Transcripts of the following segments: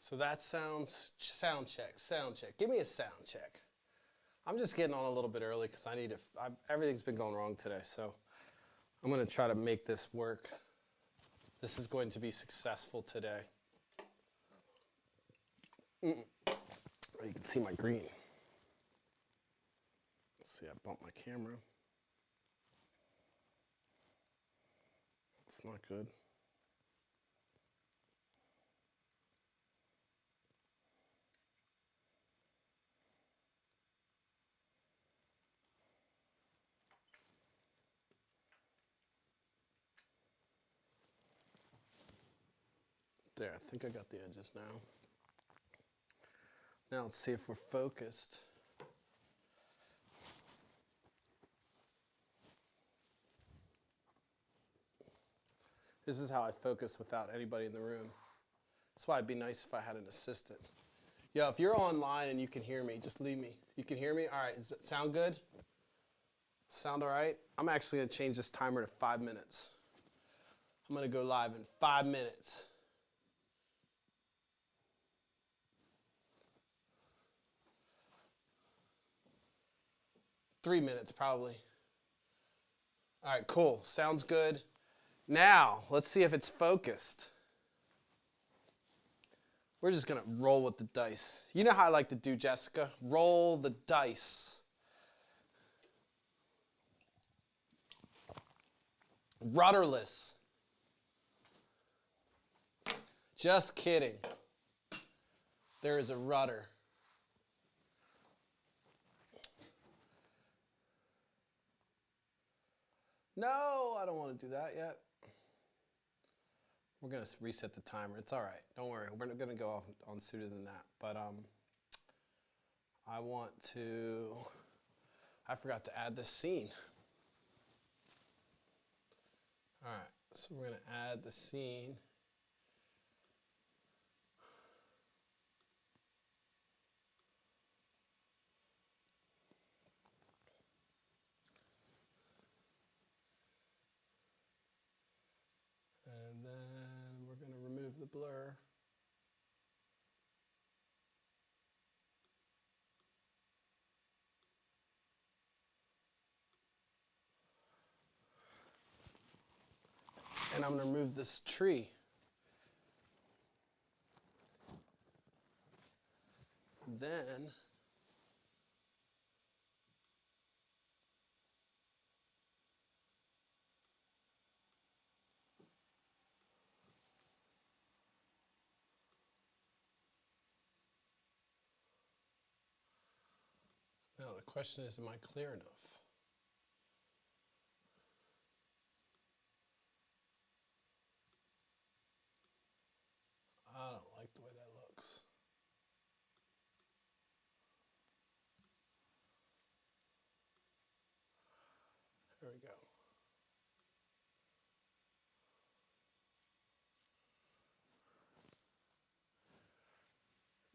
So that sounds, sound check, sound check. Give me a sound check. I'm just getting on a little bit early because I need to, everything's been going wrong today. So I'm going to try to make this work. This is going to be successful today. You can see my green. See, I bumped my camera. It's not good. There, I think I got the edges now. Now let's see if we're focused. This is how I focus without anybody in the room. That's why it'd be nice if I had an assistant. Yo, if you're online and you can hear me, just leave me. You can hear me? All right, does it sound good? Sound all right? I'm actually gonna change this timer to 5 minutes. I'm gonna go live in 5 minutes. Three minutes probably. All right, cool, sounds good. Now, let's see if it's focused. We're just gonna roll with the dice. You know how I like to do, Jessica? Roll the dice. Rudderless. Just kidding. There is a rudder. No, I don't want to do that yet. We're going to reset the timer. It's all right. Don't worry. We're not going to go off on sooner than that. But I want to, I forgot to add this scene. All right. So we're going to add the scene. And then we're going to remove the blur. And I'm going to remove this tree. Then now the question is, am I clear enough? I don't like the way that looks. There we go.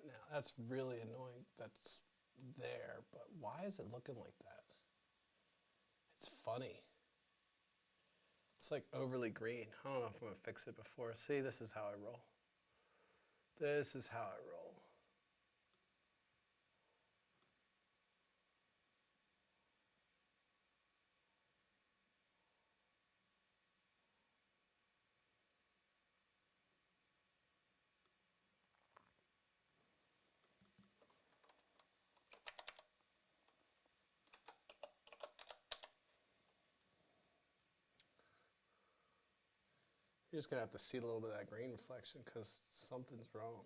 Now that's really annoying. That's there, but why is it looking like that? It's funny. It's like overly green. I don't know if I'm gonna fix it before. See, this is how I roll. This is how I roll. You're just gonna have to see a little bit of that green reflection because something's wrong.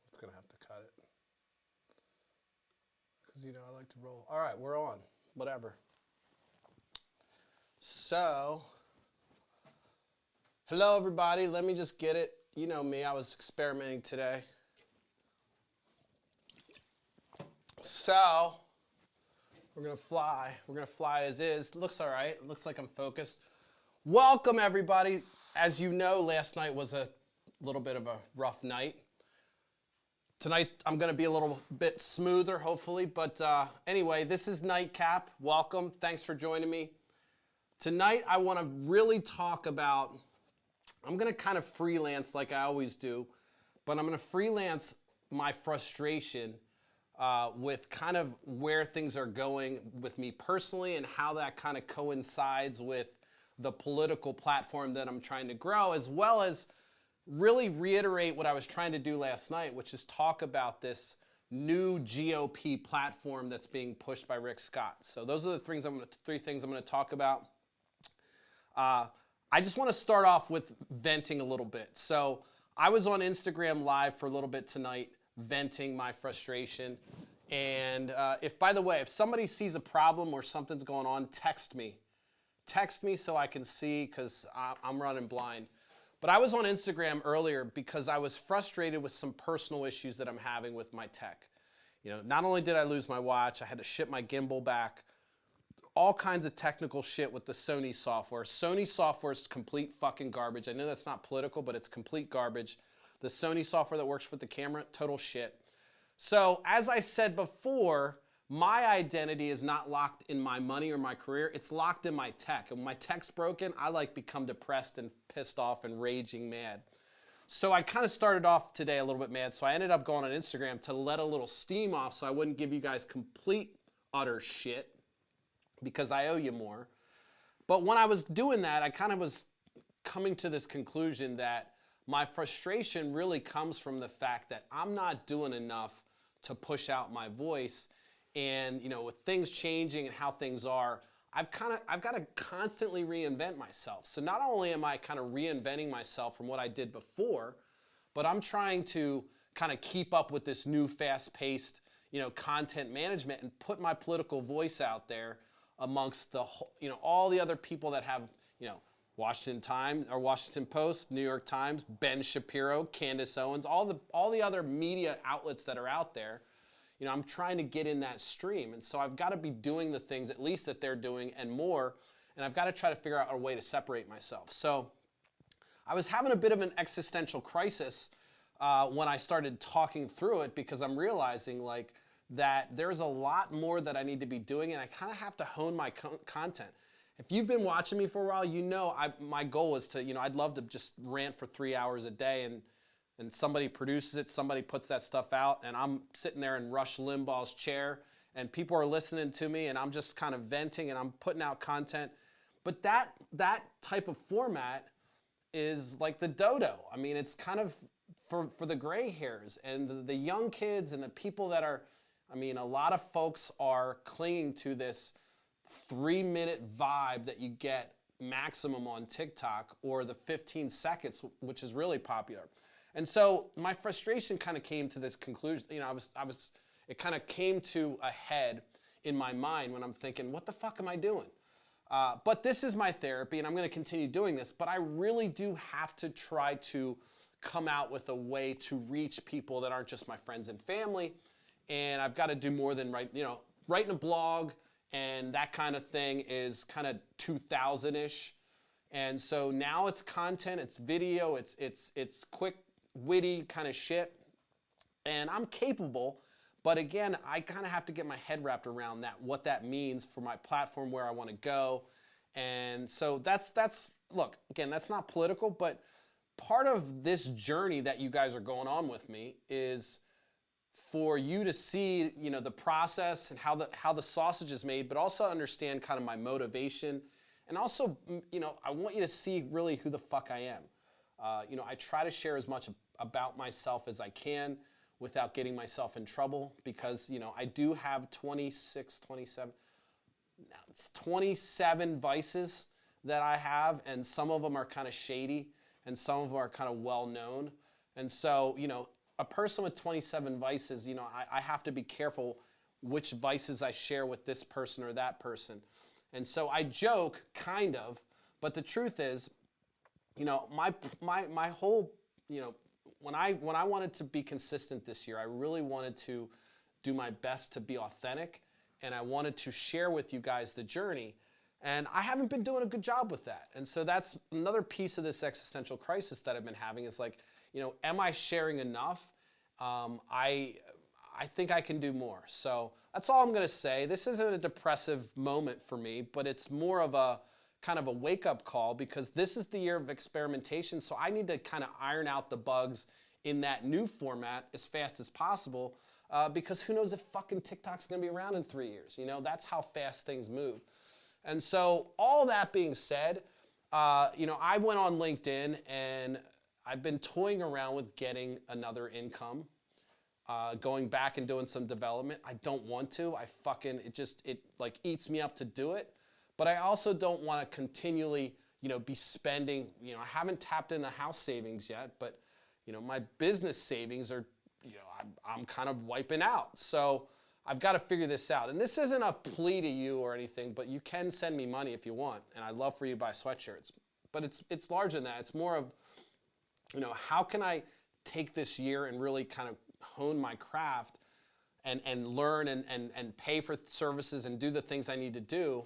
It's gonna have to cut it. Because you know I like to roll. All right, we're on. Whatever. So, hello everybody. Let me just get it. You know me, I was experimenting today. So, we're gonna fly. We're gonna fly as is. Looks all right. Looks like I'm focused. Welcome everybody. As you know, last night was a little bit of a rough night. Tonight, I'm going to be a little bit smoother, hopefully. But anyway, this is Nightcap. Welcome. Thanks for joining me. Tonight, I want to really talk about, I'm going to kind of freelance like I always do, but I'm going to freelance my frustration with kind of where things are going with me personally and how that kind of coincides with the political platform that I'm trying to grow, as well as really reiterate what I was trying to do last night, which is talk about this new GOP platform that's being pushed by Rick Scott. So those are the three things I'm going to talk about. I just want to start off with venting a little bit. So I was on Instagram Live for a little bit tonight, venting my frustration. And by the way, if somebody sees a problem or something's going on, text me. Text me so I can see, because I'm running blind. But I was on Instagram earlier because I was frustrated with some personal issues that I'm having with my tech. You know, not only did I lose my watch, I had to ship my gimbal back. All kinds of technical shit with the Sony software. Sony software is complete fucking garbage. I know that's not political, but it's complete garbage. The Sony software that works with the camera, total shit. So, as I said before, my identity is not locked in my money or my career. It's locked in my tech. And when my tech's broken, I become depressed and pissed off and raging mad. So I kind of started off today a little bit mad. So I ended up going on Instagram to let a little steam off so I wouldn't give you guys complete, utter shit, because I owe you more. But when I was doing that, I kind of was coming to this conclusion that my frustration really comes from the fact that I'm not doing enough to push out my voice. And, you know, with things changing and how things are, I've got to constantly reinvent myself. So not only am I kind of reinventing myself from what I did before, but I'm trying to kind of keep up with this new fast-paced, you know, content management and put my political voice out there amongst the, you know, all the other people that have, you know, Washington Times or Washington Post, New York Times, Ben Shapiro, Candace Owens, all the other media outlets that are out there. You know, I'm trying to get in that stream. And so I've got to be doing the things at least that they're doing and more. And I've got to try to figure out a way to separate myself. So I was having a bit of an existential crisis when I started talking through it, because I'm realizing that there's a lot more that I need to be doing, and I kind of have to hone my content. If you've been watching me for a while, you know my goal is to, you know, I'd love to just rant for 3 hours a day, and somebody produces it, somebody puts that stuff out, and I'm sitting there in Rush Limbaugh's chair, and people are listening to me, and I'm just kind of venting, and I'm putting out content. But that type of format is like the dodo. I mean, it's kind of for the gray hairs and the young kids and the people that are, I mean, a lot of folks are clinging to this 3-minute vibe that you get maximum on TikTok, or the 15 seconds, which is really popular. And so my frustration kind of came to this conclusion. You know, it kind of came to a head in my mind when I'm thinking, what the fuck am I doing? But this is my therapy, and I'm going to continue doing this. But I really do have to try to come out with a way to reach people that aren't just my friends and family. And I've got to do more than writing a blog, and that kind of thing is kind of 2000-ish. And so now it's content, it's video, it's quick, witty kind of shit. And I'm capable, but again, I kind of have to get my head wrapped around that, what that means for my platform, where I want to go. And so that's look, again, that's not political, but part of this journey that you guys are going on with me is for you to see, you know, the process and how the sausage is made, but also understand kind of my motivation. And also, you know, I want you to see really who the fuck I am. You know, I try to share as much about myself as I can without getting myself in trouble, because, you know, I do have 27 vices that I have, and some of them are kind of shady, and some of them are kind of well known. And so, you know, a person with 27 vices, you know, I have to be careful which vices I share with this person or that person. And so I joke, kind of, but the truth is, you know, my whole, you know, when I wanted to be consistent this year, I really wanted to do my best to be authentic, and I wanted to share with you guys the journey. And I haven't been doing a good job with that. And so that's another piece of this existential crisis that I've been having, is like, am I sharing enough? I think I can do more. So that's all I'm going to say. This isn't a depressive moment for me, but it's more of a kind of a wake-up call, because this is the year of experimentation. So I need to kind of iron out the bugs in that new format as fast as possible, because who knows if fucking TikTok's going to be around in 3 years. That's how fast things move. And so all that being said, I went on LinkedIn and I've been toying around with getting another income. Going back and doing some development. I don't want to. It like eats me up to do it. But I also don't want to continually, be spending, I haven't tapped in the house savings yet, but, my business savings are, I'm kind of wiping out. So I've got to figure this out. And this isn't a plea to you or anything, but you can send me money if you want. And I'd love for you to buy sweatshirts. But it's larger than that. It's more of, how can I take this year and really kind of hone my craft and learn and pay for services and do the things I need to do,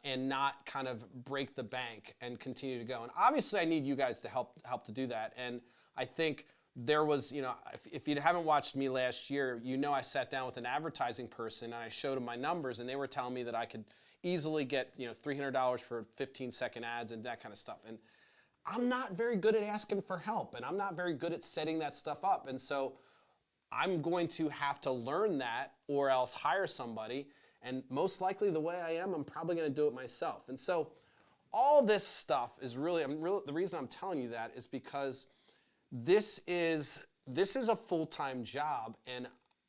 and not kind of break the bank and continue to go. And obviously I need you guys to help to do that. And I think there was, if you haven't watched me last year, I sat down with an advertising person and I showed them my numbers, and they were telling me that I could easily get, $300 for 15-second ads and that kind of stuff. And I'm not very good at asking for help, and I'm not very good at setting that stuff up. And so I'm going to have to learn that or else hire somebody. And most likely the way I am, I'm probably going to do it myself. And so all this stuff is the reason I'm telling you that is because this is a full-time job, and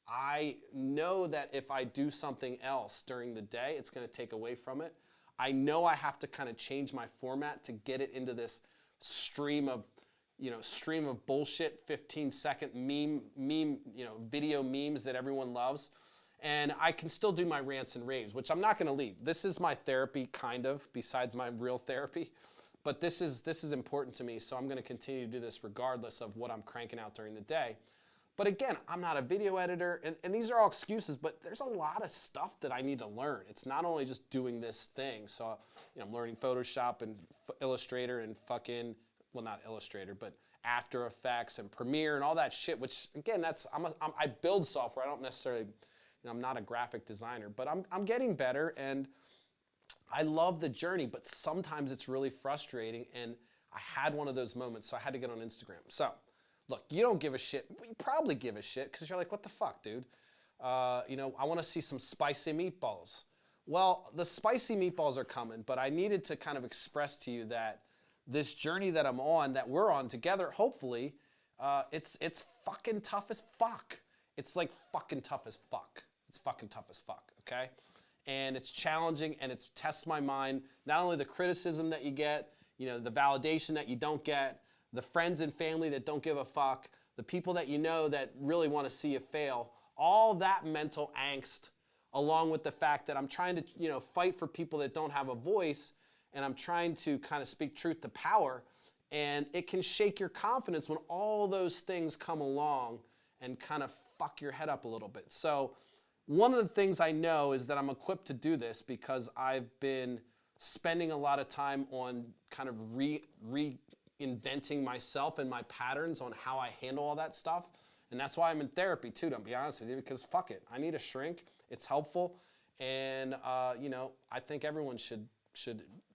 I know that if I do something else during the day, it's going to take away from it. I know I have to kind of change my format to get it into this stream of bullshit, 15-second meme, video memes that everyone loves. And I can still do my rants and raves, which I'm not going to leave. This is my therapy, kind of, besides my real therapy. But this is important to me, so I'm going to continue to do this regardless of what I'm cranking out during the day. But again, I'm not a video editor, and these are all excuses, but there's a lot of stuff that I need to learn. It's not only just doing this thing. So, I'm learning Photoshop and Illustrator and not Illustrator, but After Effects and Premiere and all that shit, which again, I build software. I don't necessarily, I'm not a graphic designer, but I'm getting better, and I love the journey, but sometimes it's really frustrating, and I had one of those moments, so I had to get on Instagram. So, look, you don't give a shit. You probably give a shit because you're like, what the fuck, dude? I want to see some spicy meatballs. Well, the spicy meatballs are coming, but I needed to kind of express to you that this journey that I'm on, that we're on together, hopefully, it's fucking tough as fuck. It's like fucking tough as fuck. It's fucking tough as fuck, okay? And it's challenging, and it's tests my mind. Not only the criticism that you get, the validation that you don't get, the friends and family that don't give a fuck, the people that that really want to see you fail, all that mental angst, along with the fact that I'm trying to, fight for people that don't have a voice, and I'm trying to kind of speak truth to power, and it can shake your confidence when all those things come along and kind of fuck your head up a little bit. So one of the things I know is that I'm equipped to do this because I've been spending a lot of time on kind of reinventing myself and my patterns on how I handle all that stuff. And that's why I'm in therapy too, to be honest with you, because fuck it. I need a shrink. It's helpful. And, I think everyone should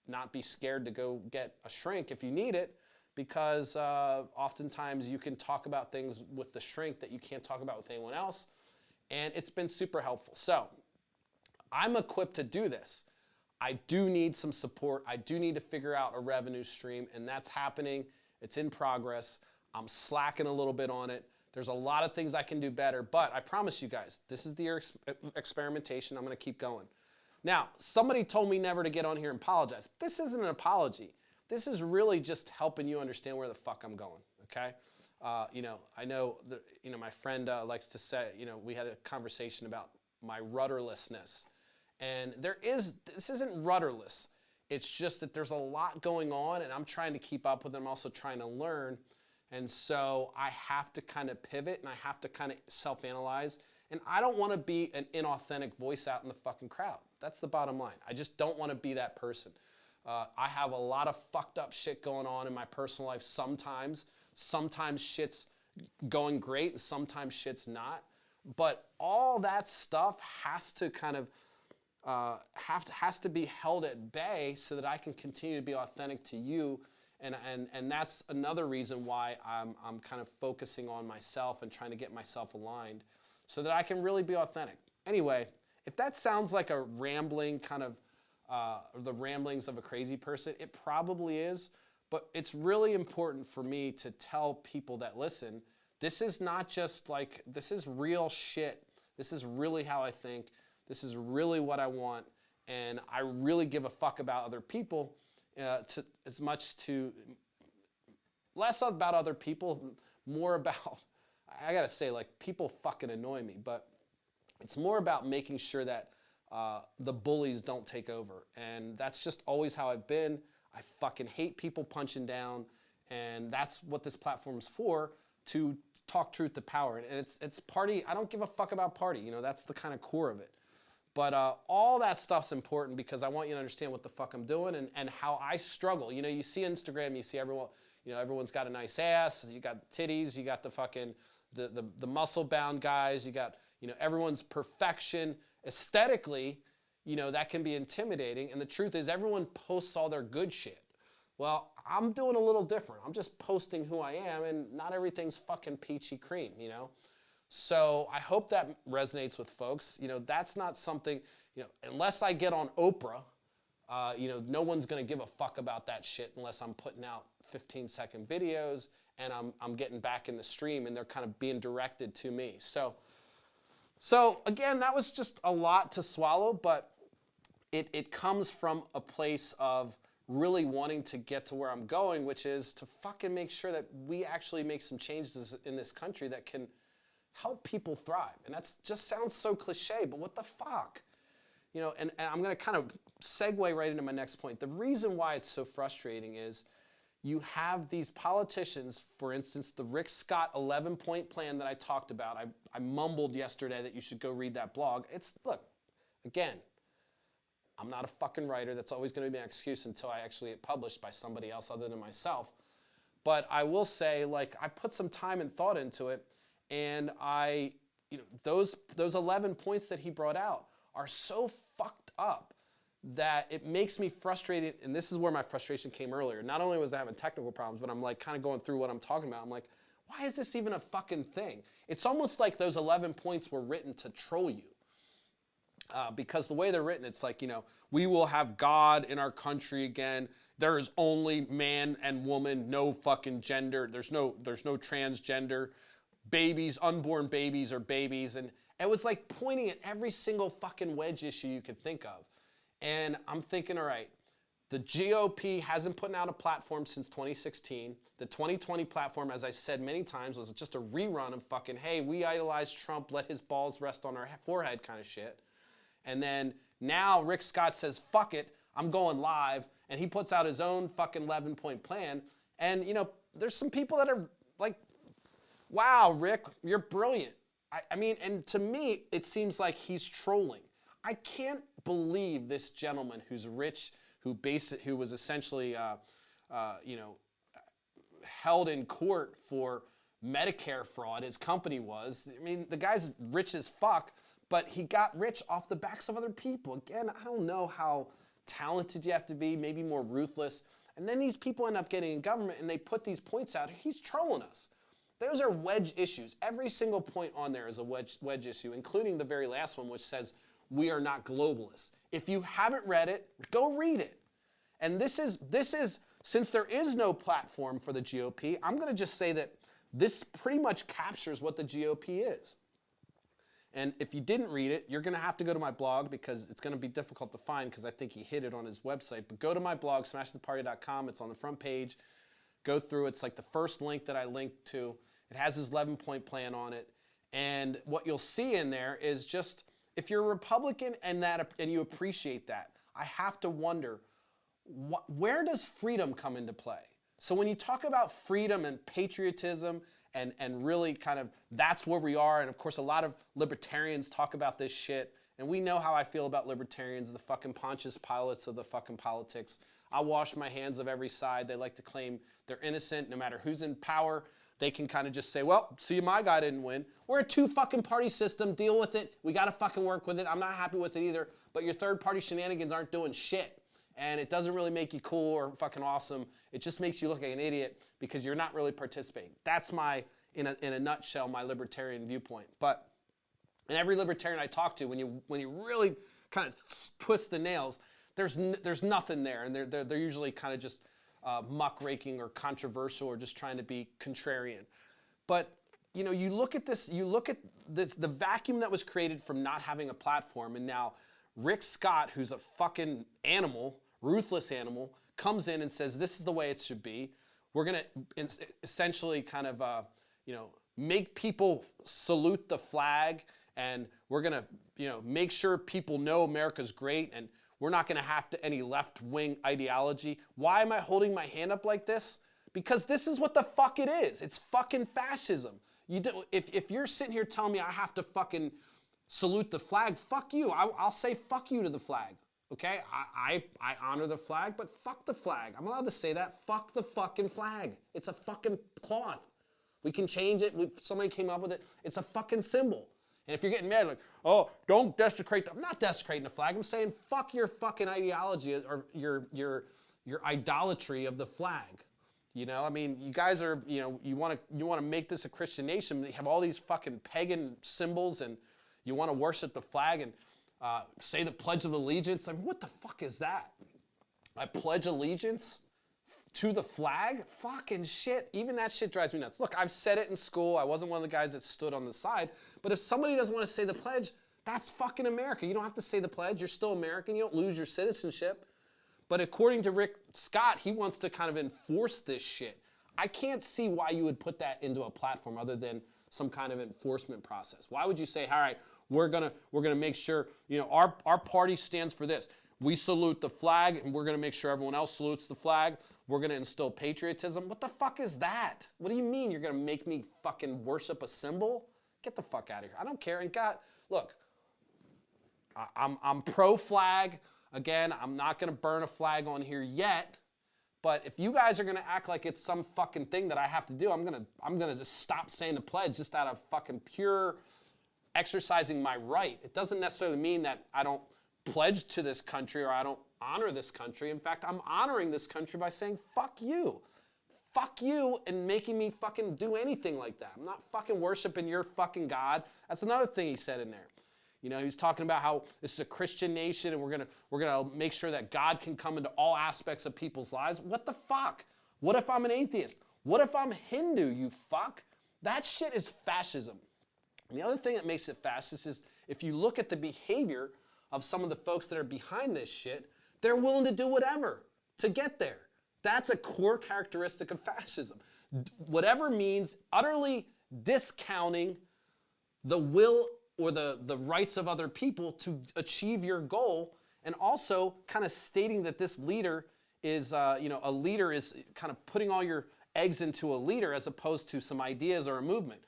not be scared to go get a shrink if you need it, because oftentimes you can talk about things with the shrink that you can't talk about with anyone else. And it's been super helpful. So I'm equipped to do this. I do need some support. I do need to figure out a revenue stream, and that's happening. It's in progress. I'm slacking a little bit on it. There's a lot of things I can do better, but I promise you guys, this is the year experimentation. I'm going to keep going. Now, somebody told me never to get on here and apologize. This isn't an apology. This is really just helping you understand where the fuck I'm going, okay? I know, my friend likes to say, we had a conversation about my rudderlessness. And this isn't rudderless. It's just that there's a lot going on, and I'm trying to keep up with it. I'm also trying to learn. And so I have to kind of pivot, and I have to kind of self-analyze. And I don't want to be an inauthentic voice out in the fucking crowd. That's the bottom line. I just don't want to be that person. I have a lot of fucked up shit going on in my personal life sometimes sometimes shit's going great and sometimes shit's not. But all that stuff has to kind of has to be held at bay so that I can continue to be authentic to you. And that's another reason why I'm kind of focusing on myself and trying to get myself aligned so that I can really be authentic. Anyway, if that sounds like a rambling kind of the ramblings of a crazy person, it probably is. But it's really important for me to tell people that listen, this is not just like, this is real shit. This is really how I think. This is really what I want. And I really give a fuck about other people less about other people, more about, I gotta say, like, people fucking annoy me, but it's more about making sure that the bullies don't take over. And that's just always how I've been. I fucking hate people punching down, and that's what this platform is for, to talk truth to power. And it's party, I don't give a fuck about party, you know, that's the kind of core of it. But all that stuff's important because I want you to understand what the fuck I'm doing and how I struggle. You know, you see Instagram, you see everyone, you know, everyone's got a nice ass, you got titties, you got the fucking, the muscle-bound guys, you got, you know, everyone's perfection. Aesthetically, you know, that can be intimidating. And the truth is everyone posts all their good shit. Well, I'm doing a little different. I'm just posting who I am, and not everything's fucking peachy cream, you know? So I hope that resonates with folks. You know, that's not something, you know, unless I get on Oprah, you know, no one's gonna give a fuck about that shit unless I'm putting out 15-second videos and I'm getting back in the stream and they're kind of being directed to me. So again, that was just a lot to swallow, but it comes from a place of really wanting to get to where I'm going, which is to fucking make sure that we actually make some changes in this country that can help people thrive. And that just sounds so cliche, but what the fuck? You know, and I'm gonna kind of segue right into my next point. The reason why it's so frustrating is you have these politicians, for instance, the Rick Scott 11-point plan that I talked about. I mumbled yesterday that you should go read that blog. Look, again, I'm not a fucking writer. That's always gonna be an excuse until I actually get published by somebody else other than myself. But I will say, like, I put some time and thought into it, and you know, those 11 points that he brought out are so fucked up that it makes me frustrated. And this is where my frustration came earlier. Not only was I having technical problems, but I'm like kind of going through what I'm talking about. I'm like, why is this even a fucking thing? It's almost like those 11 points were written to troll you. Because the way they're written, it's like, you know, we will have God in our country again. There is only man and woman, no fucking gender. There's no transgender. Babies, unborn babies are babies. And it was like pointing at every single fucking wedge issue you could think of. And I'm thinking, all right, the GOP hasn't put out a platform since 2016. The 2020 platform, as I said many times, was just a rerun of fucking, hey, we idolize Trump, let his balls rest on our forehead kind of shit. And then now Rick Scott says, fuck it, I'm going live. And he puts out his own fucking 11-point plan. And, you know, there's some people that are like, wow, Rick, you're brilliant. I mean, and to me, it seems like he's trolling. I can't believe this gentleman who's rich, who was essentially, you know, held in court for Medicare fraud, his company was. I mean, the guy's rich as fuck, but he got rich off the backs of other people. Again, I don't know how talented you have to be, maybe more ruthless. And then these people end up getting in government and they put these points out. He's trolling us. Those are wedge issues. Every single point on there is a wedge issue, including the very last one, which says, we are not globalists. If you haven't read it, go read it. And this is, since there is no platform for the GOP, I'm gonna just say that this pretty much captures what the GOP is. And if you didn't read it, you're gonna have to go to my blog because it's gonna be difficult to find because I think he hid it on his website. But go to my blog, smashtheparty.com. It's on the front page. Go through, it's like the first link that I linked to. It has his 11-point plan on it. And what you'll see in there is just, if you're a Republican and you appreciate that, I have to wonder, where does freedom come into play? So when you talk about freedom and patriotism and really kind of that's where we are, and of course a lot of libertarians talk about this shit, And we know how I feel about libertarians, the fucking Pontius Pilates of the fucking politics. I wash my hands of every side. They like to claim they're innocent no matter who's in power. They can kind of just say, well, see, my guy didn't win. We're a two fucking party system. Deal with it. We got to fucking work with it. I'm not happy with it either. But your third party shenanigans aren't doing shit. And it doesn't really make you cool or fucking awesome. It just makes you look like an idiot because you're not really participating. That's my, in a nutshell, my libertarian viewpoint. But and every libertarian I talk to, when you really kind of twist the nails, there's nothing there, and they're usually kind of just muckraking or controversial or just trying to be contrarian. But you know, you look at this, the vacuum that was created from not having a platform, and now Rick Scott, who's a fucking animal, ruthless animal, comes in and says this is the way it should be. We're gonna essentially kind of you know, make people salute the flag. And we're going to, you know, make sure people know America's great, and we're not going to have any left-wing ideology. Why am I holding my hand up like this? Because this is what the fuck it is. It's fucking fascism. If you're sitting here telling me I have to fucking salute the flag, fuck you. I'll say fuck you to the flag. Okay? I honor the flag, but fuck the flag. I'm allowed to say that. Fuck the fucking flag. It's a fucking cloth. We can change it. Somebody came up with it. It's a fucking symbol. And if you're getting mad, like, oh, don't desecrate, I'm not desecrating the flag. I'm saying fuck your fucking ideology or your idolatry of the flag. You know, I mean, you guys are, you know, you want to make this a Christian nation, but you have all these fucking pagan symbols, and you want to worship the flag and say the Pledge of Allegiance. I mean, what the fuck is that? I pledge allegiance to the flag? Fucking shit. Even that shit drives me nuts. Look, I've said it in school. I wasn't one of the guys that stood on the side. But if somebody doesn't want to say the pledge, that's fucking America. You don't have to say the pledge. You're still American. You don't lose your citizenship. But according to Rick Scott, he wants to kind of enforce this shit. I can't see why you would put that into a platform other than some kind of enforcement process. Why would you say, all right, we're gonna make sure, you know, our party stands for this. We salute the flag, and we're gonna make sure everyone else salutes the flag. We're gonna instill patriotism. What the fuck is that? What do you mean you're gonna make me fucking worship a symbol? Get the fuck out of here. I don't care. And God, look, I'm pro-flag. Again, I'm not gonna burn a flag on here yet. But if you guys are gonna act like it's some fucking thing that I have to do, I'm gonna just stop saying the pledge just out of fucking pure exercising my right. It doesn't necessarily mean that I don't pledge to this country or I don't honor this country. In fact, I'm honoring this country by saying fuck you. Fuck you and making me fucking do anything like that. I'm not fucking worshiping your fucking God. That's another thing he said in there. You know, he's talking about how this is a Christian nation and we're gonna make sure that God can come into all aspects of people's lives. What the fuck? What if I'm an atheist? What if I'm Hindu, you fuck? That shit is fascism. And the other thing that makes it fascist is if you look at the behavior of some of the folks that are behind this shit, they're willing to do whatever to get there. That's a core characteristic of fascism. Whatever means utterly discounting the will or the rights of other people to achieve your goal, and also kind of stating that this leader is, you know, a leader is kind of putting all your eggs into a leader as opposed to some ideas or a movement.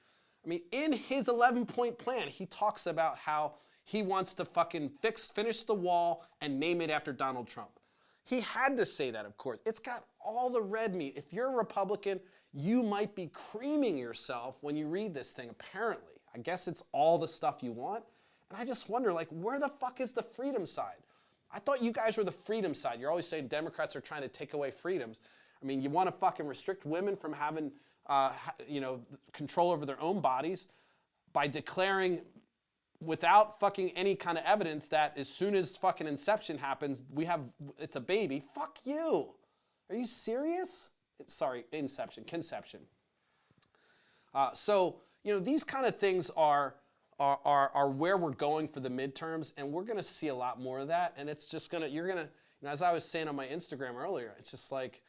I mean, in his 11-point plan, he talks about how he wants to fucking finish the wall and name it after Donald Trump. He had to say that, of course. It's got all the red meat. If you're a Republican, you might be creaming yourself when you read this thing, apparently. I guess it's all the stuff you want. And I just wonder, like, where the fuck is the freedom side? I thought you guys were the freedom side. You're always saying Democrats are trying to take away freedoms. I mean, you want to fucking restrict women from having, you know, control over their own bodies by declaring without fucking any kind of evidence that as soon as fucking inception happens, it's a baby. Fuck you. Are you serious? Sorry, conception. So, you know, these kind of things are where we're going for the midterms, and we're going to see a lot more of that. And it's just you're going to, you know, as I was saying on my Instagram earlier, it's just like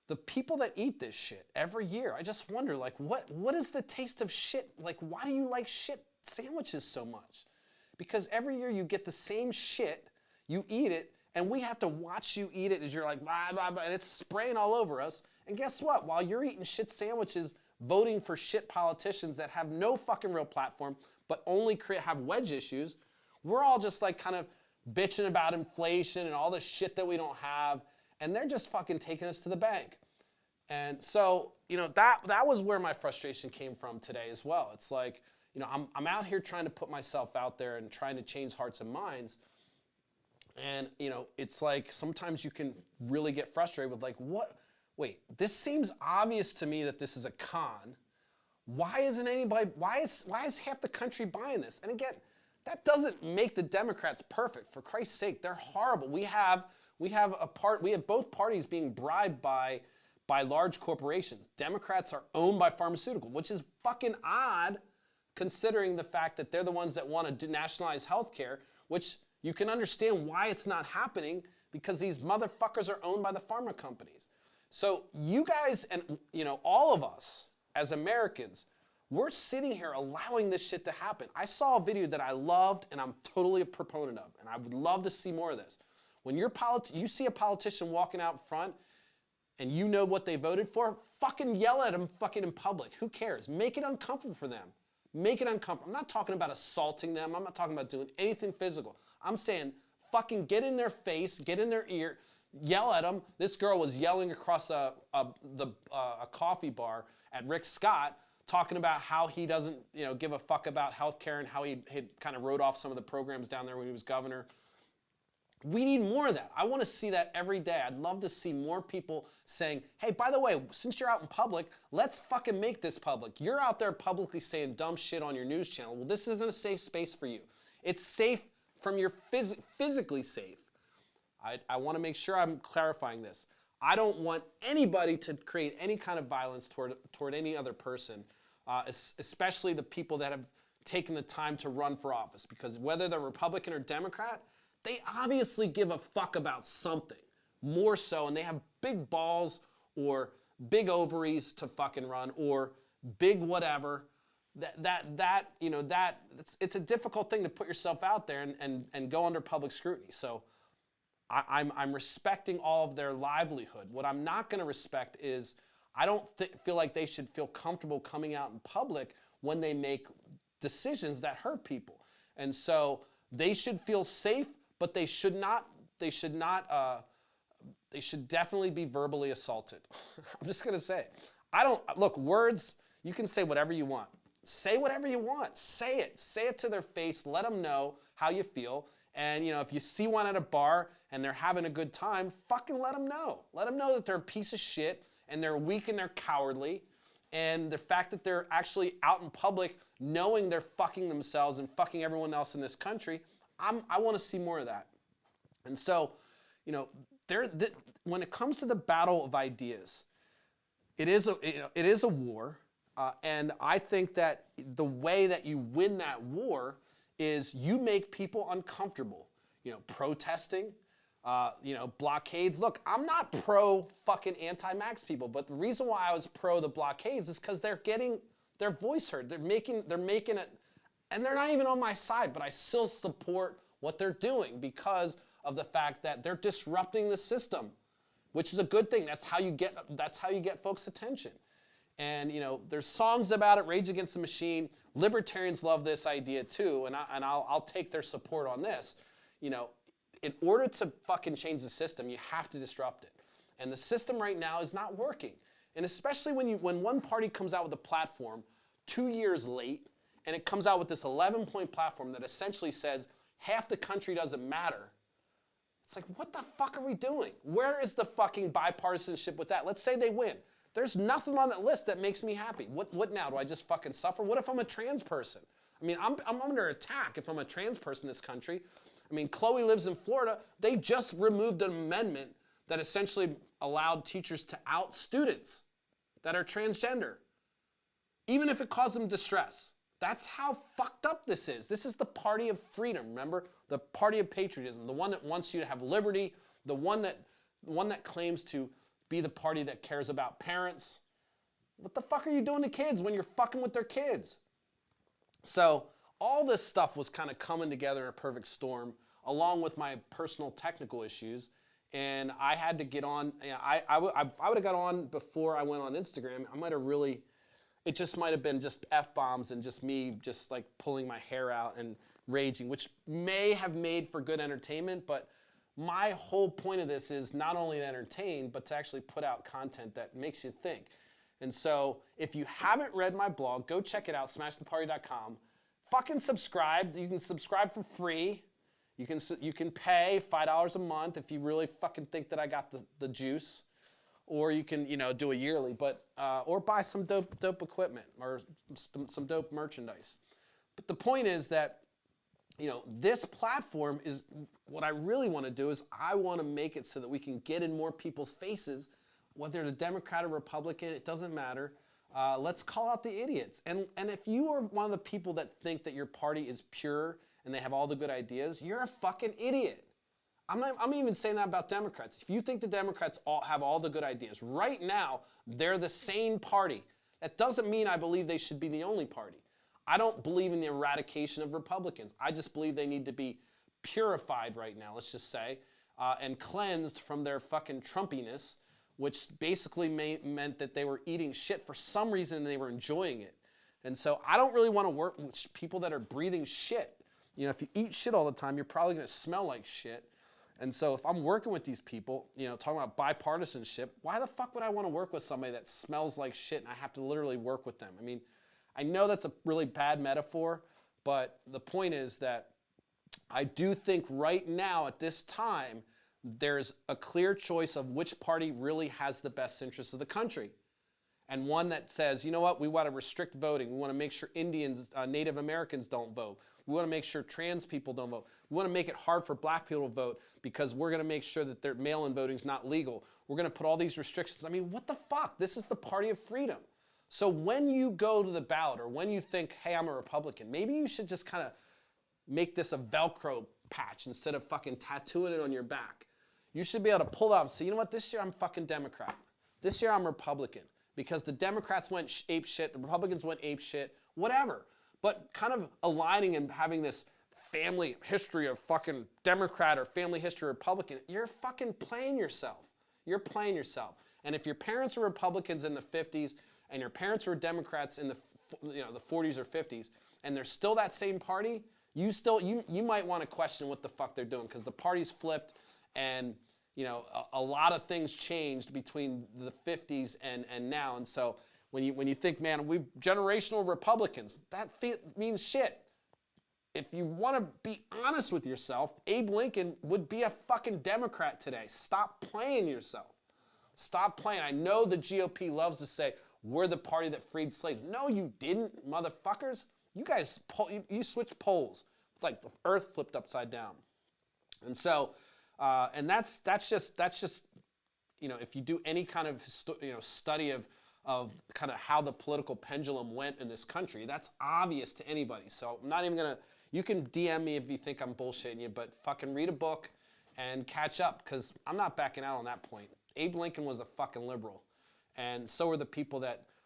the people that eat this shit every year, I just wonder, like, what is the taste of shit? Like, why do you like shit sandwiches so much? Because every year you get the same shit, you eat it, and we have to watch you eat it as you're like, blah, blah, blah, and it's spraying all over us. And guess what? While you're eating shit sandwiches, voting for shit politicians that have no fucking real platform, but only have wedge issues, we're all just like kind of bitching about inflation and all the shit that we don't have, and they're just fucking taking us to the bank. And so, you know, that was where my frustration came from today as well. It's like, you know, I'm out here trying to put myself out there and trying to change hearts and minds. And, you know, it's like sometimes you can really get frustrated with like, wait, this seems obvious to me that this is a con. Why isn't anybody, why is half the country buying this? And again, that doesn't make the Democrats perfect. For Christ's sake, they're horrible. We have both parties being bribed by large corporations. Democrats are owned by pharmaceutical, which is fucking odd considering the fact that they're the ones that want to nationalize healthcare, which you can understand why it's not happening because these motherfuckers are owned by the pharma companies. So you guys and, you know, all of us as Americans, we're sitting here allowing this shit to happen. I saw a video that I loved and I'm totally a proponent of, and I would love to see more of this. When you see a politician walking out front and you know what they voted for, fucking yell at them fucking in public. Who cares? Make it uncomfortable for them. Make it uncomfortable. I'm not talking about assaulting them. I'm not talking about doing anything physical. I'm saying fucking get in their face, get in their ear, yell at them. This girl was yelling across a coffee bar at Rick Scott, talking about how he doesn't, you know, give a fuck about healthcare and how he kind of wrote off some of the programs down there when he was governor. We need more of that. I want to see that every day. I'd love to see more people saying, hey, by the way, since you're out in public, let's fucking make this public. You're out there publicly saying dumb shit on your news channel. Well, this isn't a safe space for you. It's safe from your physically safe. I want to make sure I'm clarifying this. I don't want anybody to create any kind of violence toward any other person, especially the people that have taken the time to run for office, because whether they're Republican or Democrat, they obviously give a fuck about something more so, and they have big balls or big ovaries to fucking run or big whatever. It's a difficult thing to put yourself out there and go under public scrutiny. So I'm respecting all of their livelihood. What I'm not going to respect is I don't feel like they should feel comfortable coming out in public when they make decisions that hurt people. And so they should feel safe, but they should definitely be verbally assaulted. I'm just going to say it. Look, words, you can say whatever you want. Say whatever you want. Say it. Say it to their face. Let them know how you feel. And, you know, if you see one at a bar and they're having a good time, fucking let them know. Let them know that they're a piece of shit and they're weak and they're cowardly. And the fact that they're actually out in public knowing they're fucking themselves and fucking everyone else in this country, I want to see more of that. And so, you know, when it comes to the battle of ideas, it is a war. And I think that the way that you win that war is you make people uncomfortable. You know, protesting, you know, blockades. Look, I'm not pro fucking anti-max people, but the reason why I was pro the blockades is because they're getting their voice heard. They're making it, and they're not even on my side, but I still support what they're doing because of the fact that they're disrupting the system, which is a good thing. That's how you get folks' attention. And, you know, there's songs about it, Rage Against the Machine. Libertarians love this idea too, and I'll take their support on this. You know, in order to fucking change the system, you have to disrupt it. And the system right now is not working. And especially when one party comes out with a platform 2 years late, and it comes out with this 11-point platform that essentially says half the country doesn't matter. It's like, what the fuck are we doing? Where is the fucking bipartisanship with that? Let's say they win. There's nothing on that list that makes me happy. What now? Do I just fucking suffer? What if I'm a trans person? I mean, I'm under attack if I'm a trans person in this country. I mean, Chloe lives in Florida. They just removed an amendment that essentially allowed teachers to out students that are transgender, even if it caused them distress. That's how fucked up this is. This is the party of freedom, remember? The party of patriotism, the one that wants you to have liberty, the one that claims to be the party that cares about parents. What the fuck are you doing to kids when you're fucking with their kids? So all this stuff was kind of coming together in a perfect storm, along with my personal technical issues. And I had to get on. You know, I would have got on before I went on Instagram. I might have really, it just might have been just F-bombs and just me just like pulling my hair out and raging, which may have made for good entertainment, but my whole point of this is not only to entertain, but to actually put out content that makes you think. And so if you haven't read my blog, go check it out, smashtheparty.com. Fucking subscribe. You can subscribe for free. You can pay $5 a month if you really fucking think that I got the juice. Or you can, do a yearly, but or buy some dope equipment or some dope merchandise. But the point is that, this platform is what I really want to do is I want to make it so that we can get in more people's faces, whether they're a Democrat or Republican, it doesn't matter. Let's call out the idiots. And if you are one of the people that think that your party is pure and they have all the good ideas, you're a fucking idiot. I'm even saying that about Democrats. If you think the Democrats all have all the good ideas, right now, they're the sane party. That doesn't mean I believe they should be the only party. I don't believe in the eradication of Republicans. I just believe they need to be purified right now, let's just say, and cleansed from their fucking Trumpiness, which basically meant that they were eating shit for some reason and they were enjoying it. And so I don't really want to work with people that are breathing shit. If you eat shit all the time, you're probably going to smell like shit. And so if I'm working with these people, talking about bipartisanship, why the fuck would I want to work with somebody that smells like shit and I have to literally work with them? I mean, I know that's a really bad metaphor, but the point is that I do think right now at this time, there's a clear choice of which party really has the best interests of the country. And one that says, you know what, we want to restrict voting. We want to make sure Indians, Native Americans don't vote. We want to make sure trans people don't vote. We want to make it hard for black people to vote because we're going to make sure that their mail-in voting is not legal. We're going to put all these restrictions. I mean, what the fuck? This is the party of freedom. So when you go to the ballot or when you think, hey, I'm a Republican, maybe you should just kind of make this a Velcro patch instead of fucking tattooing it on your back. You should be able to pull out and say, you know what, this year I'm fucking Democrat. This year I'm Republican. Because the Democrats went ape shit, the Republicans went ape shit, whatever. But kind of aligning and having this family history of fucking Democrat or family history Republican, you're fucking playing yourself. You're playing yourself. And if your parents were Republicans in the 50s and your parents were Democrats in the 40s or 50s, and they're still that same party, you might want to question what the fuck they're doing because the party's flipped and a lot of things changed between the 50s and now. And so when you think, man, we've generational Republicans, that means shit. If you want to be honest with yourself, Abe Lincoln would be a fucking Democrat today. Stop playing yourself. Stop playing. I know the GOP loves to say, we're the party that freed slaves. No, you didn't, motherfuckers. You guys, you switched poles. It's like the earth flipped upside down. And so, and that's just if you do any kind of study of kind of how the political pendulum went in this country, that's obvious to anybody. So I'm not even gonna. You can DM me if you think I'm bullshitting you, but fucking read a book and catch up because I'm not backing out on that point. Abe Lincoln was a fucking liberal, and so were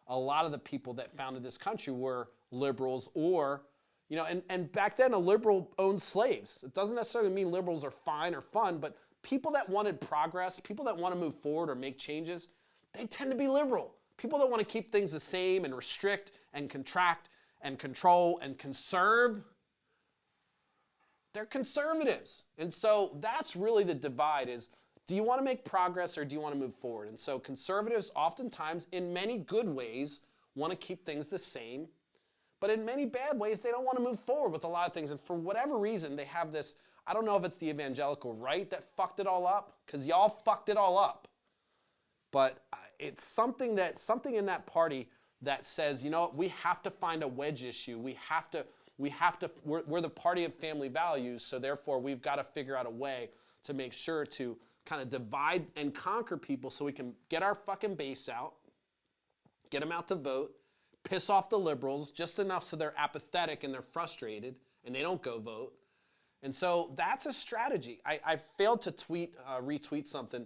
a lot of the people that founded this country were liberals or. And back then a liberal owned slaves. It doesn't necessarily mean liberals are fine or fun, but people that wanted progress, people that want to move forward or make changes, they tend to be liberal. People that want to keep things the same and restrict and contract and control and conserve, they're conservatives. And so that's really the divide is, do you want to make progress or do you want to move forward? And so conservatives oftentimes, in many good ways, want to keep things the same. But in many bad ways, they don't want to move forward with a lot of things. And for whatever reason, they have this, I don't know if it's the evangelical right that fucked it all up, because y'all fucked it all up. But it's something in that party that says, you know what, we have to find a wedge issue. We're the party of family values, so therefore we've got to figure out a way to make sure to kind of divide and conquer people so we can get our fucking base out, get them out to vote, piss off the liberals just enough so they're apathetic and they're frustrated and they don't go vote. And so that's a strategy. I failed to retweet something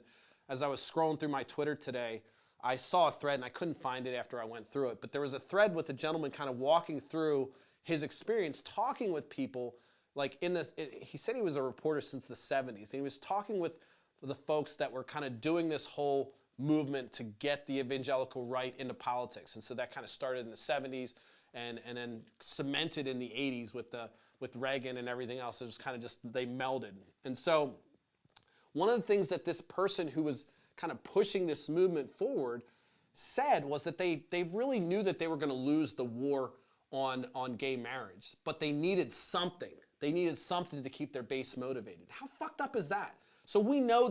as I was scrolling through my Twitter today. I saw a thread and I couldn't find it after I went through it, but there was a thread with a gentleman kind of walking through his experience talking with people like he said he was a reporter since the 70s. And he was talking with the folks that were kind of doing this whole movement to get the evangelical right into politics. And so that kind of started in the 70s and then cemented in the 80s with the with Reagan and everything else. It was kind of just, they melded. And so one of the things that this person who was kind of pushing this movement forward said was that they really knew that they were going to lose the war on gay marriage, but they needed something. They needed something to keep their base motivated. How fucked up is that? So we know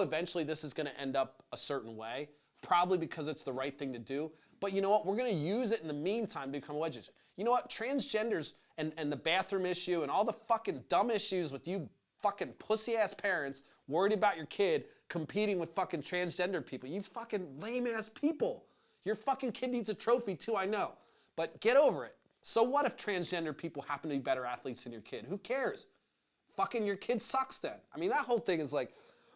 eventually this is going to end up a certain way, probably because it's the right thing to do. But you know what? We're going to use it in the meantime to become wedges. You know what? Transgenders and the bathroom issue and all the fucking dumb issues with you fucking pussy-ass parents worried about your kid competing with fucking transgender people. You fucking lame-ass people. Your fucking kid needs a trophy too, I know. But get over it. So what if transgender people happen to be better athletes than your kid? Who cares? Fucking your kid sucks then. I mean, that whole thing is like,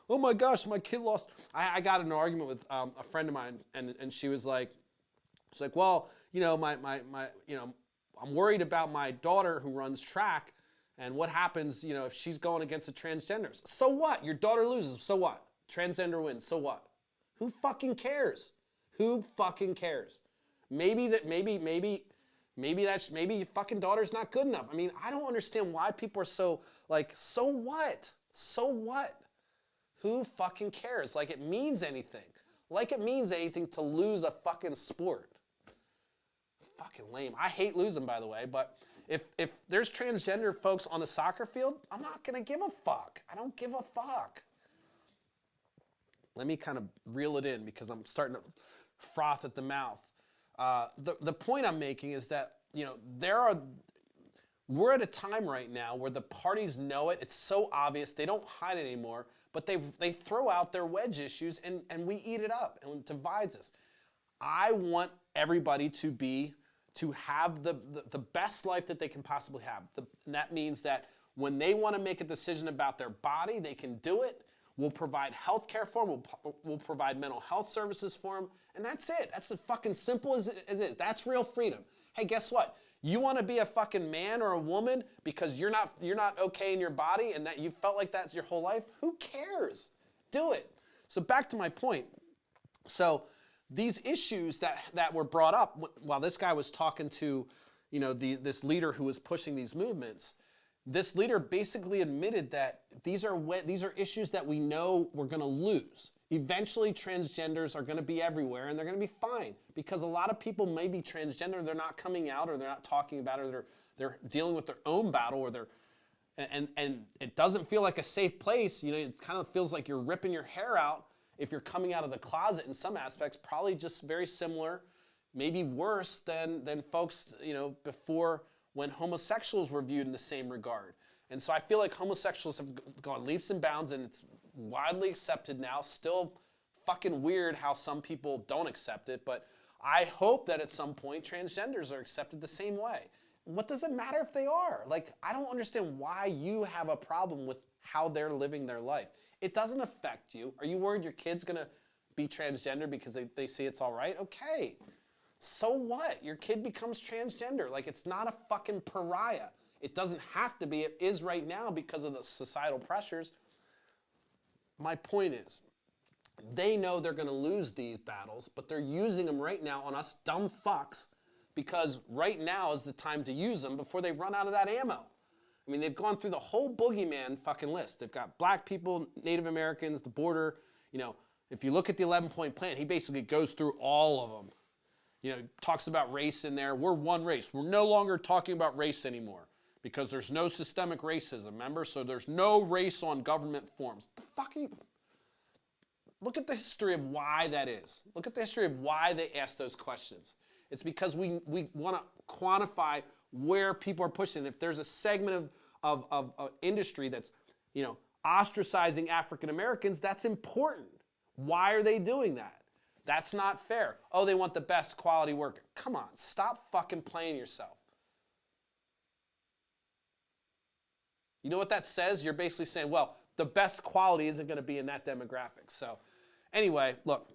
oh my gosh, my kid lost. I got in an argument with a friend of mine, and she was like, well, you know, I'm worried about my daughter who runs track, and what happens, you know, if she's going against the transgenders. So what? Your daughter loses. So what? Transgender wins. So what? Who fucking cares? Who fucking cares? Maybe your fucking daughter's not good enough. I mean, I don't understand why people are so like, so what? So what? Who fucking cares? Like it means anything. Like it means anything to lose a fucking sport. Fucking lame. I hate losing, by the way, but if there's transgender folks on the soccer field, I'm not gonna give a fuck. I don't give a fuck. Let me kind of reel it in because I'm starting to froth at the mouth. The point I'm making is that, you know, we're at a time right now where the parties know it. It's so obvious. They don't hide it anymore, but they throw out their wedge issues and we eat it up and it divides us. I want everybody to have the best life that they can possibly have. And that means that when they want to make a decision about their body, they can do it. We'll provide health care for them. We'll provide mental health services for them. And that's it. That's as fucking simple as it is. That's real freedom. Hey, guess what? You want to be a fucking man or a woman because you're not okay in your body and that you felt like that's your whole life? Who cares? Do it. So back to my point. So these issues that were brought up while this guy was talking to, you know, this leader who was pushing these movements, this leader basically admitted that these are issues that we know we're going to lose. Eventually, transgenders are going to be everywhere, and they're going to be fine because a lot of people may be transgender, they're not coming out, or they're not talking about it, or they're dealing with their own battle, or and it doesn't feel like a safe place. You know, it kind of feels like you're ripping your hair out if you're coming out of the closet in some aspects. Probably just very similar, maybe worse than folks, you know, before, when homosexuals were viewed in the same regard. And so I feel like homosexuals have gone leaps and bounds, and it's widely accepted now. Still fucking weird how some people don't accept it, but I hope that at some point transgenders are accepted the same way. What does it matter if they are? Like, I don't understand why you have a problem with how they're living their life. It doesn't affect you. Are you worried your kid's gonna be transgender because they see it's all right? Okay. So what? Your kid becomes transgender. Like, it's not a fucking pariah. It doesn't have to be. It is right now because of the societal pressures. My point is, they know they're going to lose these battles, but they're using them right now on us dumb fucks because right now is the time to use them before they run out of that ammo. I mean, they've gone through the whole boogeyman fucking list. They've got black people, Native Americans, the border. You know, if you look at the 11-point plan, he basically goes through all of them. You know, talks about race in there. We're one race. We're no longer talking about race anymore because there's no systemic racism, remember? So there's no race on government forms. The fuck are you? Look at the history of why that is. Look at the history of why they ask those questions. It's because we want to quantify where people are pushing. If there's a segment of industry that's, you know, ostracizing African Americans, that's important. Why are they doing that? That's not fair. Oh, they want the best quality worker. Come on, stop fucking playing yourself. You know what that says? You're basically saying, well, the best quality isn't going to be in that demographic. So anyway, look,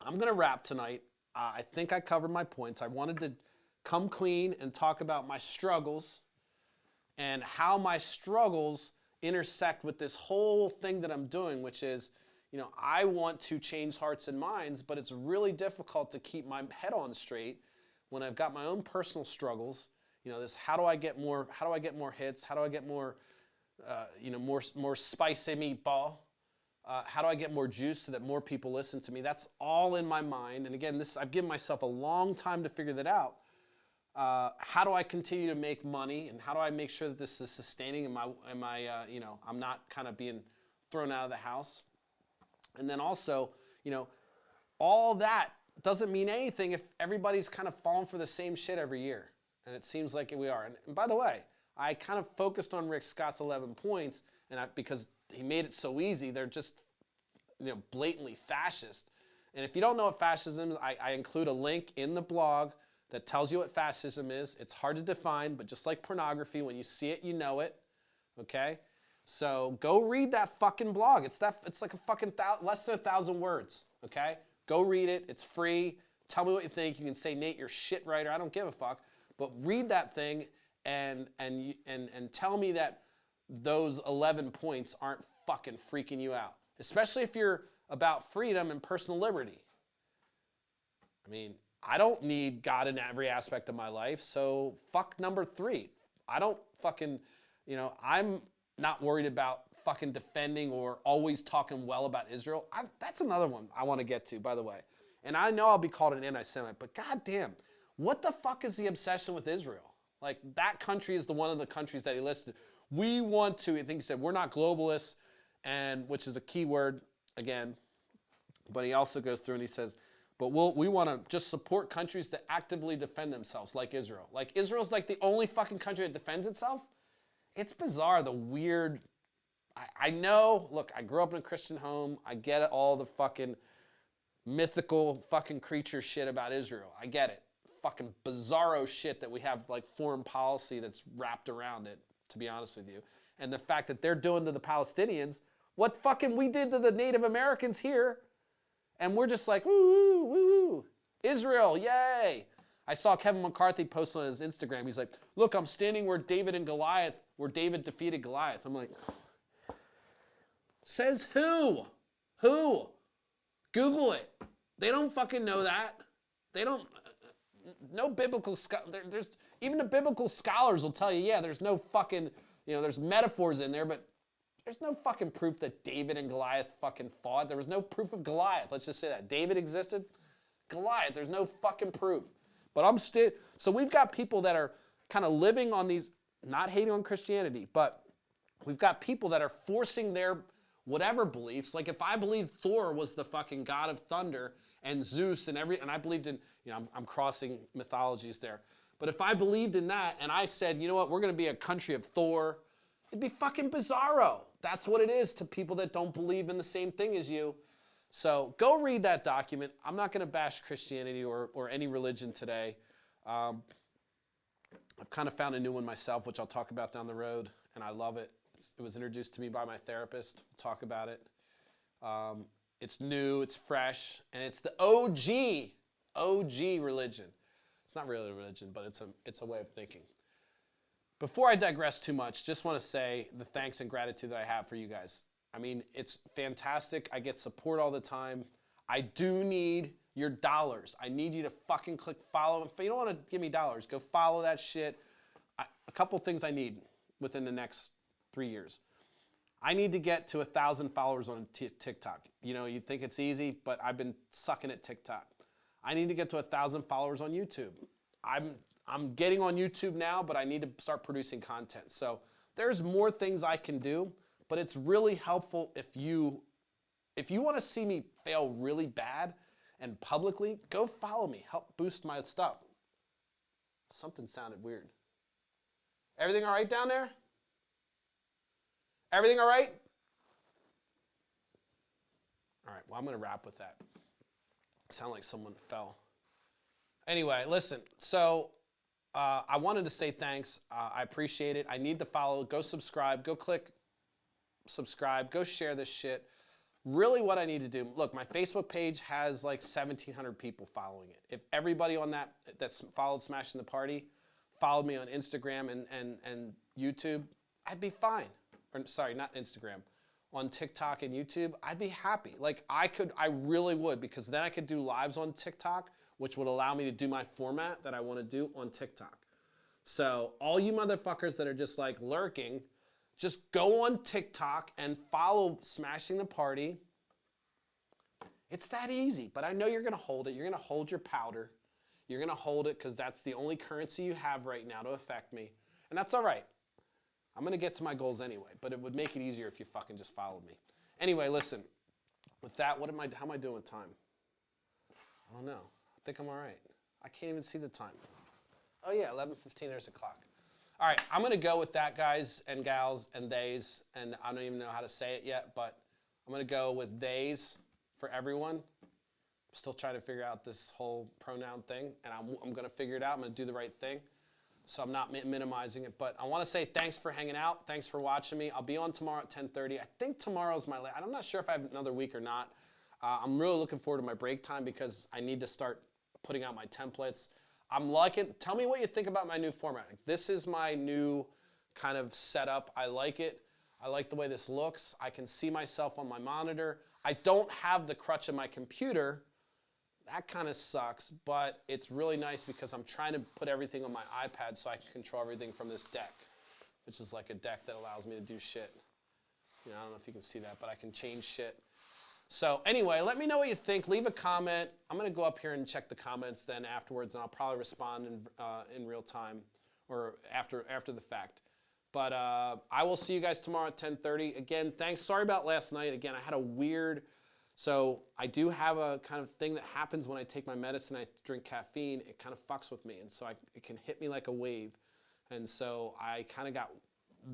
I'm going to wrap tonight. I think I covered my points. I wanted to come clean and talk about my struggles and how my struggles intersect with this whole thing that I'm doing, which is, you know, I want to change hearts and minds, but it's really difficult to keep my head on straight when I've got my own personal struggles. this how do I get more hits? How do I get more, more spicy meatball? How do I get more juice so that more people listen to me? That's all in my mind. And again, I've given myself a long time to figure that out. How do I continue to make money, and how do I make sure that this is sustaining and I'm not kind of being thrown out of the house? And then also, all that doesn't mean anything if everybody's kind of falling for the same shit every year. And it seems like we are. And by the way, I kind of focused on Rick Scott's 11 points because he made it so easy. They're just, blatantly fascist. And if you don't know what fascism is, I include a link in the blog that tells you what fascism is. It's hard to define, but just like pornography, when you see it, you know it. Okay? So go read that fucking blog. It's like a fucking less than 1,000 words. Okay? Go read it. It's free. Tell me what you think. You can say, Nate, you're a shit writer. I don't give a fuck. But read that thing and tell me that those 11 points aren't fucking freaking you out. Especially if you're about freedom and personal liberty. I mean, I don't need God in every aspect of my life, so fuck number 3. I don't fucking, I'm not worried about fucking defending or always talking well about Israel. That's another one I want to get to, by the way. And I know I'll be called an anti-Semite, but goddamn, what the fuck is the obsession with Israel? Like, that country is one of the countries that he listed. We want to, I think he said, we're not globalists, and which is a key word, again. But he also goes through and he says, but we want to just support countries that actively defend themselves, like Israel. Like, Israel's like the only fucking country that defends itself? It's bizarre, the weird... I know, look, I grew up in a Christian home. I get it, all the fucking mythical fucking creature shit about Israel. I get it. Fucking bizarro shit that we have, like, foreign policy that's wrapped around it, to be honest with you. And the fact that they're doing to the Palestinians what fucking we did to the Native Americans here. And we're just like, woo, woo, woo, woo. Israel, yay. I saw Kevin McCarthy post on his Instagram. He's like, look, I'm standing where David defeated Goliath. I'm like, says who? Who? Google it. They don't fucking know that. They don't, no biblical, there's, even the biblical scholars will tell you, yeah, there's no fucking, there's metaphors in there, but there's no fucking proof that David and Goliath fucking fought. There was no proof of Goliath. Let's just say that. David existed. Goliath, there's no fucking proof. But so we've got people that are kind of living on these, not hating on Christianity, but we've got people that are forcing their whatever beliefs. Like, if I believed Thor was the fucking god of thunder and Zeus and I believed in, I'm crossing mythologies there. But if I believed in that and I said, you know what, we're going to be a country of Thor, it'd be fucking bizarro. That's what it is to people that don't believe in the same thing as you. So go read that document. I'm not going to bash Christianity or any religion today. I've kind of found a new one myself, which I'll talk about down the road, and I love it. It was introduced to me by my therapist. We'll talk about it. It's new, it's fresh, and it's the OG religion. It's not really a religion, but it's a way of thinking. Before I digress too much, just want to say the thanks and gratitude that I have for you guys. I mean, it's fantastic. I get support all the time. I do need your dollars. I need you to fucking click follow. If you don't want to give me dollars, go follow that shit. A couple things I need within the next 3 years. I need to get to 1,000 followers on TikTok. You think it's easy, but I've been sucking at TikTok. I need to get to 1,000 followers on YouTube. I'm getting on YouTube now, but I need to start producing content. So there's more things I can do, but it's really helpful if you want to see me fail really bad and publicly, go follow me. Help boost my stuff. Something sounded weird. Everything all right down there? Everything all right? All right, well, I'm going to wrap with that. Sound like someone fell. Anyway, listen, so I wanted to say thanks. I appreciate it. I need the follow. Go subscribe. Go click subscribe. Go share this shit. Really what I need to do, look, my Facebook page has like 1,700 people following it. If everybody on that's followed Smashing the Party followed me on Instagram and YouTube, I'd be fine. Or sorry, not Instagram. On TikTok and YouTube, I'd be happy. Like, I really would, because then I could do lives on TikTok, which would allow me to do my format that I want to do on TikTok. So all you motherfuckers that are just like lurking, just go on TikTok and follow Smashing the Party. It's that easy, but I know you're gonna hold it. You're gonna hold your powder. You're gonna hold it because that's the only currency you have right now to affect me. And that's all right. I'm gonna get to my goals anyway, but it would make it easier if you fucking just followed me. Anyway, listen, with that, how am I doing with time? I don't know. I think I'm all right. I can't even see the time. Oh yeah, 11:15, there's a clock. All right, I'm gonna go with that, guys and gals and theys, and I don't even know how to say it yet, but I'm gonna go with theys for everyone. I'm still trying to figure out this whole pronoun thing, and I'm gonna figure it out. I'm gonna do the right thing, so I'm not minimizing it, but I wanna say thanks for hanging out. Thanks for watching me. I'll be on tomorrow at 10:30. I think tomorrow's my last. I'm not sure if I have another week or not. I'm really looking forward to my break time because I need to start putting out my templates. I'm liking, tell me what you think about my new format. This is my new kind of setup. I like it. I like the way this looks. I can see myself on my monitor. I don't have the crutch of my computer. That kind of sucks, but it's really nice because I'm trying to put everything on my iPad so I can control everything from this deck, which is like a deck that allows me to do shit. You know, I don't know if you can see that, but I can change shit. So anyway, let me know what you think. Leave a comment. I'm going to go up here and check the comments then afterwards, and I'll probably respond in real time or after the fact. But I will see you guys tomorrow at 10:30. Again, thanks. Sorry about last night. Again, I had a weird... So I do have a kind of thing that happens when I take my medicine, I drink caffeine. It kind of fucks with me, and so it can hit me like a wave. And so I kind of got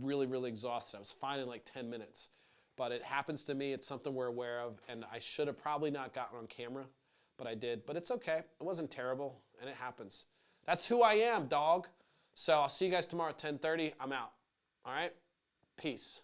really, really exhausted. I was fine in like 10 minutes. But it happens to me. It's something we're aware of, and I should have probably not gotten on camera, but I did. But it's okay. It wasn't terrible, and it happens. That's who I am, dog. So I'll see you guys tomorrow at 10:30. I'm out. All right? Peace.